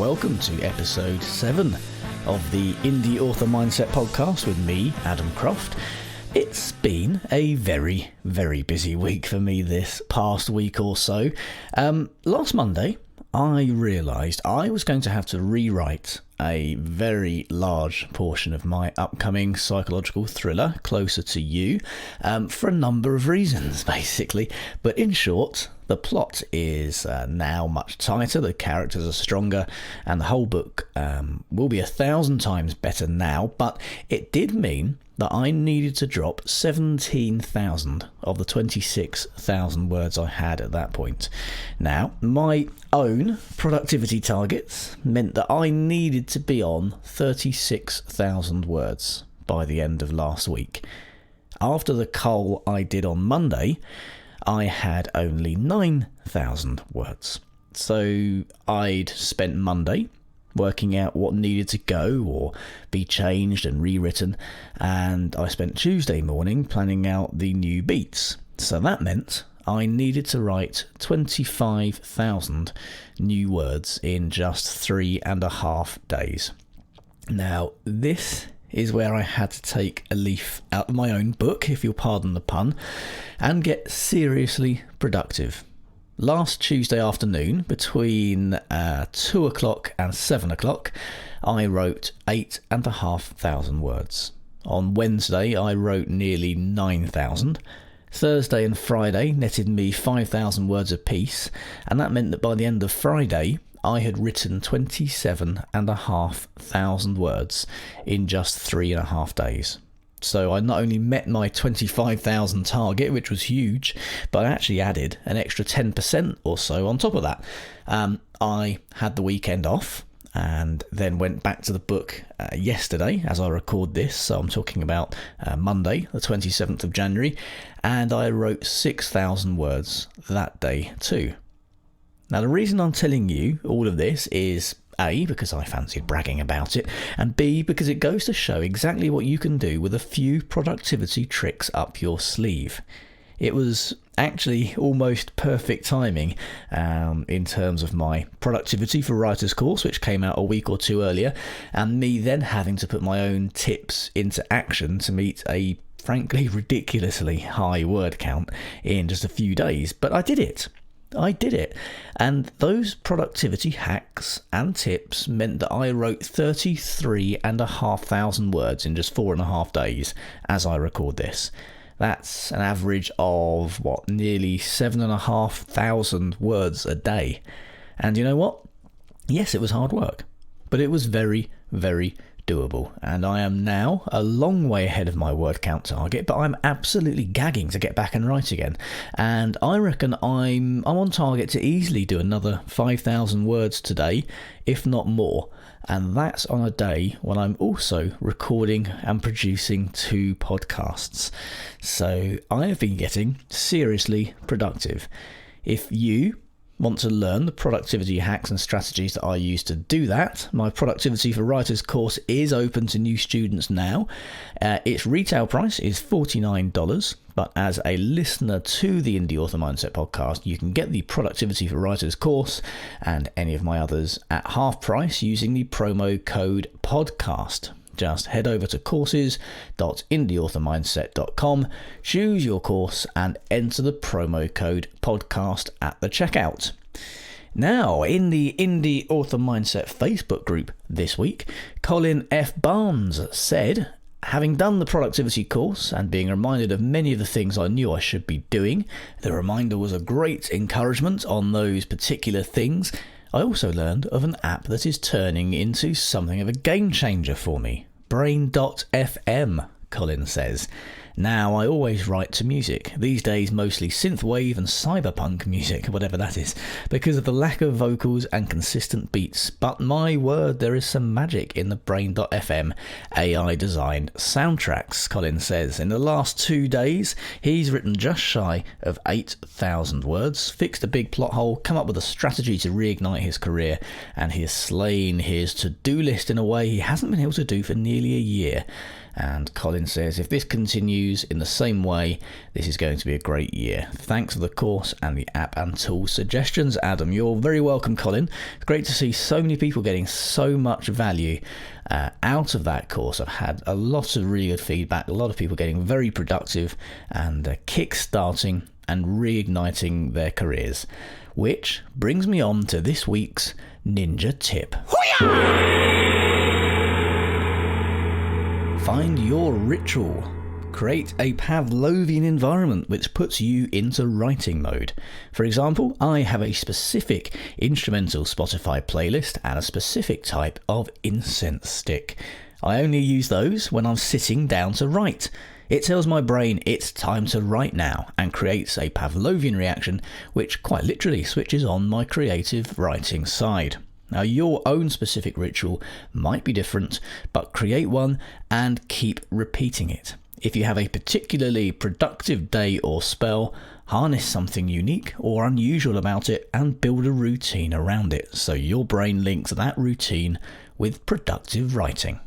welcome to episode 7 of the Indie Author Mindset podcast with me, Adam Croft. It's been a very, very busy week for me this past week or so. Last Monday, I realised I was going to have to rewrite a very large portion of my upcoming psychological thriller, Closer to You, for a number of reasons, basically. But in short, the plot is now much tighter, the characters are stronger, and the whole book will be 1,000 times better now. But it did mean that I needed to drop 17,000 of the 26,000 words I had at that point. Now, my own productivity targets meant that I needed to be on 36,000 words by the end of last week. After the cull I did on Monday, I had only 9,000 words. So I'd spent Monday working out what needed to go or be changed and rewritten, and I spent Tuesday morning planning out the new beats. So that meant I needed to write 25,000 new words in just 3.5 days. Now, this is where I had to take a leaf out of my own book, if you'll pardon the pun, and get seriously productive. Last Tuesday afternoon, between 2 o'clock and 7 o'clock, I wrote 8,500 words. On Wednesday, I wrote nearly 9,000. Thursday and Friday netted me 5,000 words apiece, and that meant that by the end of Friday, I had written 27,500 words in just 3.5 days. So I not only met my 25,000 target, which was huge, but I actually added an extra 10% or so on top of that. I had the weekend off and then went back to the book yesterday as I record this. So I'm talking about Monday, the 27th of January, and I wrote 6,000 words that day too. Now, the reason I'm telling you all of this is A, because I fancied bragging about it, and B, because it goes to show exactly what you can do with a few productivity tricks up your sleeve. It was actually almost perfect timing in terms of my productivity for writers course, which came out a week or two earlier, and me then having to put my own tips into action to meet a frankly ridiculously high word count in just a few days. But I did it. And those productivity hacks and tips meant that I wrote 33,500 words in just 4.5 days as I record this. That's an average of, nearly 7,500 words a day. And you know what? Yes, it was hard work, but it was very, very doable, and I am now a long way ahead of my word count target, but I'm absolutely gagging to get back and write again, and I reckon I'm on target to easily do another 5,000 words today, if not more, and that's on a day when I'm also recording and producing 2 podcasts. So I have been getting seriously productive. If you want to learn the productivity hacks and strategies that I use to do that, my Productivity for Writers course is open to new students now. Its retail price is $49, but as a listener to the Indie Author Mindset podcast, you can get the Productivity for Writers course and any of my others at half price using the promo code PODCAST. Just head over to courses.indieauthormindset.com, choose your course and enter the promo code podcast at the checkout. Now, in the Indie Author Mindset Facebook group this week, Colin F. Barnes said, having done the productivity course and being reminded of many of the things I knew I should be doing, the reminder was a great encouragement on those particular things. I also learned of an app that is turning into something of a game changer for me. Brain.fm, Colin says. Now, I always write to music, these days mostly synthwave and cyberpunk music, whatever that is, because of the lack of vocals and consistent beats, but my word, there is some magic in the Brain.fm AI-designed soundtracks, Colin says. In the last 2 days, he's written just shy of 8,000 words, fixed a big plot hole, come up with a strategy to reignite his career, and he has slain his to-do list in a way he hasn't been able to do for nearly a year. And Colin says, if this continues in the same way, this is going to be a great year. Thanks for the course and the app and tool suggestions, Adam. You're very welcome, Colin. It's great to see so many people getting so much value out of that course. I've had a lot of really good feedback, a lot of people getting very productive and kick-starting and reigniting their careers. Which brings me on to this week's ninja tip. Find your ritual. Create a Pavlovian environment which puts you into writing mode. For example, I have a specific instrumental Spotify playlist and a specific type of incense stick. I only use those when I'm sitting down to write. It tells my brain it's time to write now and creates a Pavlovian reaction which quite literally switches on my creative writing side. Now, your own specific ritual might be different, but create one and keep repeating it. If you have a particularly productive day or spell, harness something unique or unusual about it and build a routine around it so your brain links that routine with productive writing.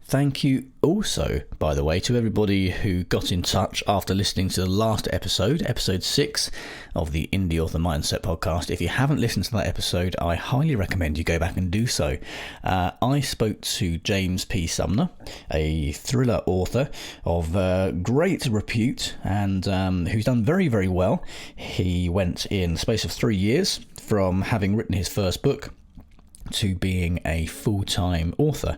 Thank you also, by the way, to everybody who got in touch after listening to the last episode, episode 6 of the Indie Author Mindset podcast. If you haven't listened to that episode, I highly recommend you go back and do so. I spoke to James P. Sumner, a thriller author of great repute and who's done very, very well. He went in the space of 3 years from having written his first book to being a full-time author.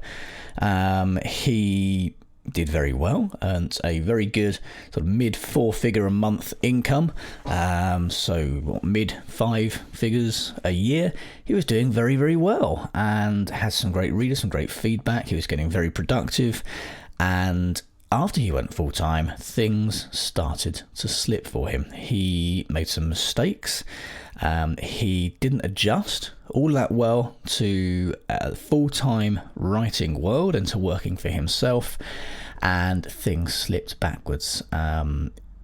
He did very well, earned a very good sort of mid 4-figure a month income, mid 5 figures a year. He was doing very, very well and had some great readers, some great feedback. He was getting very productive, and after he went full-time, things started to slip for him. He made some mistakes. He didn't adjust all that well to a full-time writing world and to working for himself, and things slipped backwards.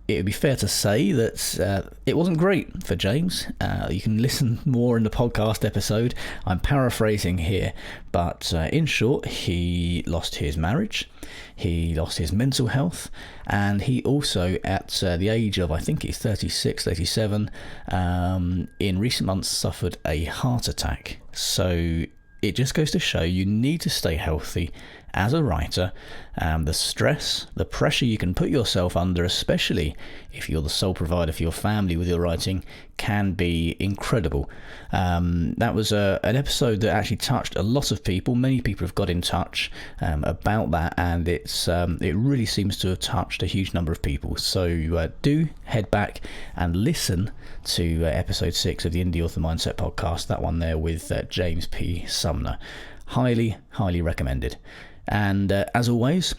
It would be fair to say that it wasn't great for James. You can listen more in the podcast episode. I'm paraphrasing here, but in short, he lost his marriage, he lost his mental health, and he also, at the age of, I think he's 36, 37, in recent months suffered a heart attack. So it just goes to show you need to stay healthy as a writer. The stress, the pressure you can put yourself under, especially if you're the sole provider for your family with your writing, can be incredible. That was an episode that actually touched a lot of people. Many people have got in touch about that, and it really seems to have touched a huge number of people. So do head back and listen to episode 6 of the Indie Author Mindset podcast, that one there with James P. Sumner. Highly, highly recommended. And as always,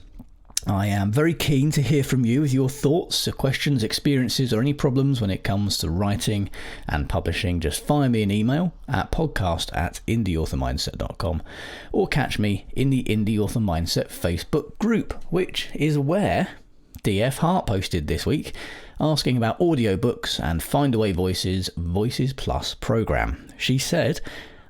I am very keen to hear from you with your thoughts, questions, experiences, or any problems when it comes to writing and publishing. Just fire me an email at podcast@indieauthormindset.com or catch me in the Indie Author Mindset Facebook group, which is where DF Hart posted this week asking about audiobooks and Findaway Voices Voices Plus program. She said,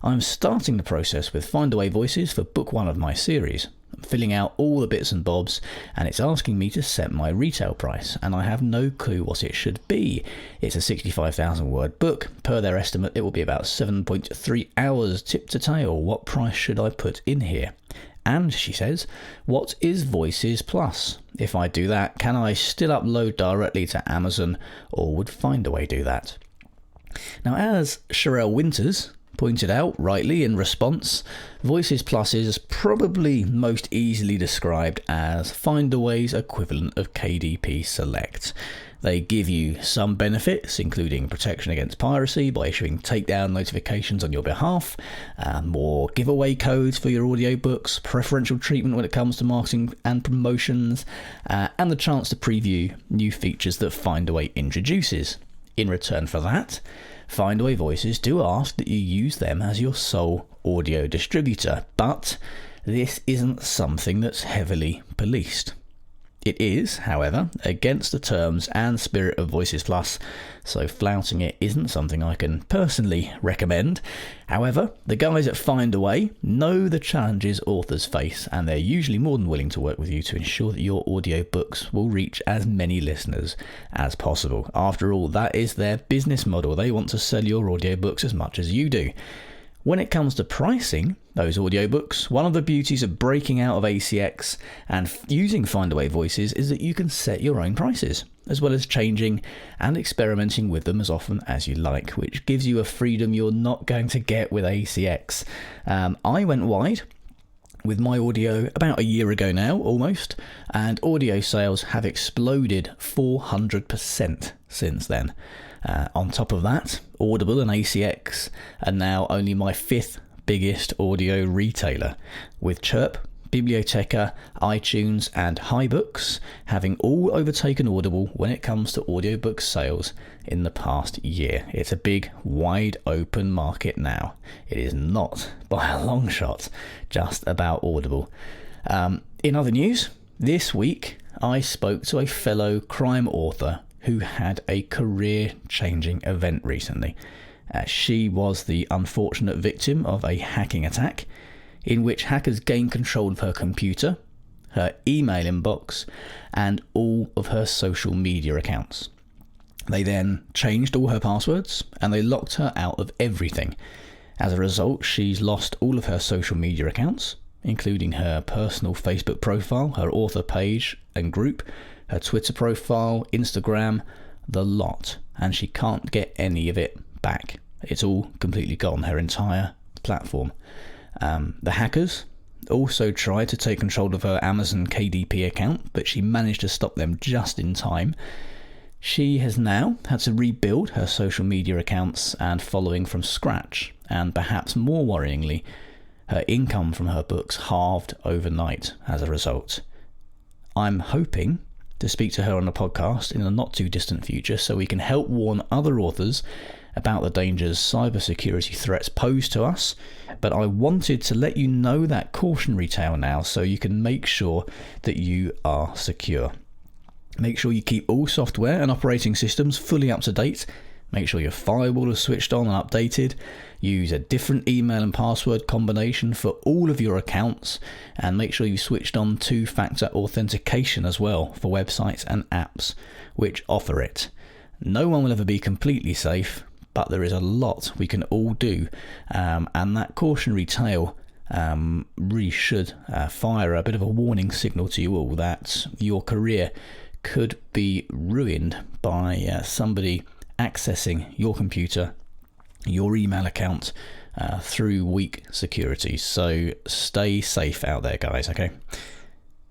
I'm starting the process with Findaway Voices for book 1 of my series. I'm filling out all the bits and bobs, and it's asking me to set my retail price, and I have no clue what it should be. It's a 65,000 word book. Per their estimate, it will be about 7.3 hours tip to tail. What price should I put in here? And she says, what is Voices Plus? If I do that, can I still upload directly to Amazon, or would Findaway do that? Now, as Sherelle Winters pointed out rightly in response, Voices Plus is probably most easily described as Findaway's equivalent of KDP Select. They give you some benefits, including protection against piracy by issuing takedown notifications on your behalf, more giveaway codes for your audiobooks, preferential treatment when it comes to marketing and promotions, and the chance to preview new features that Findaway introduces. In return for that, Findaway Voices do ask that you use them as your sole audio distributor, but this isn't something that's heavily policed. It is, however, against the terms and spirit of Voices Plus, so flouting it isn't something I can personally recommend. However, the guys at Findaway know the challenges authors face, and they're usually more than willing to work with you to ensure that your audiobooks will reach as many listeners as possible. After all, that is their business model. They want to sell your audiobooks as much as you do. When it comes to pricing those audiobooks, one of the beauties of breaking out of ACX and using Findaway Voices is that you can set your own prices, as well as changing and experimenting with them as often as you like, which gives you a freedom you're not going to get with ACX. I went wide with my audio about a year ago now, almost, and audio sales have exploded 400% since then. On top of that, Audible and ACX are now only my 5th biggest audio retailer, with Chirp, Biblioteca, iTunes and HiBooks having all overtaken Audible when it comes to audiobook sales in the past year. It's a big, wide open market now. It is not, by a long shot, just about Audible. In other news, this week I spoke to a fellow crime author who had a career-changing event recently. She was the unfortunate victim of a hacking attack in which hackers gained control of her computer, her email inbox, and all of her social media accounts. They then changed all her passwords and they locked her out of everything. As a result, she's lost all of her social media accounts, including her personal Facebook profile, her author page and group, her Twitter profile, Instagram, the lot, and she can't get any of it back. It's all completely gone, her entire platform. The hackers also tried to take control of her Amazon KDP account, but she managed to stop them just in time. She has now had to rebuild her social media accounts and following from scratch, and perhaps more worryingly, her income from her books halved overnight as a result. I'm hoping to speak to her on a podcast in the not too distant future so we can help warn other authors about the dangers cybersecurity threats pose to us, but I wanted to let you know that cautionary tale now so you can make sure that you are secure. Make sure you keep all software and operating systems fully up to date. Make sure your firewall is switched on and updated. Use a different email and password combination for all of your accounts, and make sure you switched on two-factor authentication as well for websites and apps which offer it. No one will ever be completely safe, but there is a lot we can all do, and that cautionary tale really should fire a bit of a warning signal to you all that your career could be ruined by somebody accessing your computer, your email account through weak security. So stay safe out there, guys, okay?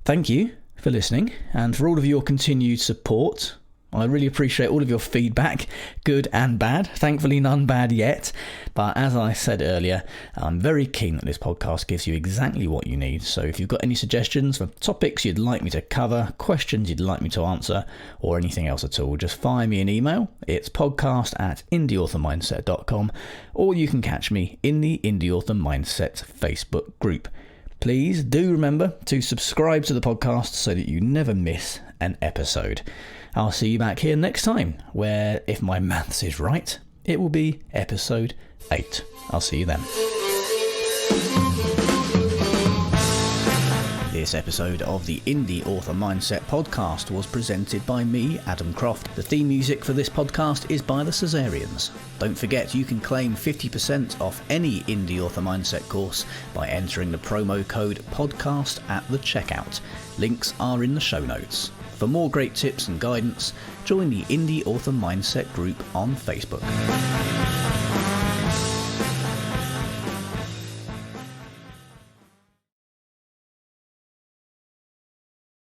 Thank you for listening and for all of your continued support. I really appreciate all of your feedback, good and bad. Thankfully, none bad yet. But as I said earlier, I'm very keen that this podcast gives you exactly what you need. So if you've got any suggestions for topics you'd like me to cover, questions you'd like me to answer, or anything else at all, just fire me an email. It's podcast@indieauthormindset.com, or you can catch me in the Indie Author Mindset Facebook group. Please do remember to subscribe to the podcast so that you never miss an episode. I'll see you back here next time, where, if my maths is right, it will be episode 8. I'll see you then. This episode of the Indie Author Mindset podcast was presented by me, Adam Croft. The theme music for this podcast is by the Caesareans. Don't forget you can claim 50% off any Indie Author Mindset course by entering the promo code podcast at the checkout. Links are in the show notes. For more great tips and guidance, join the Indie Author Mindset group on Facebook.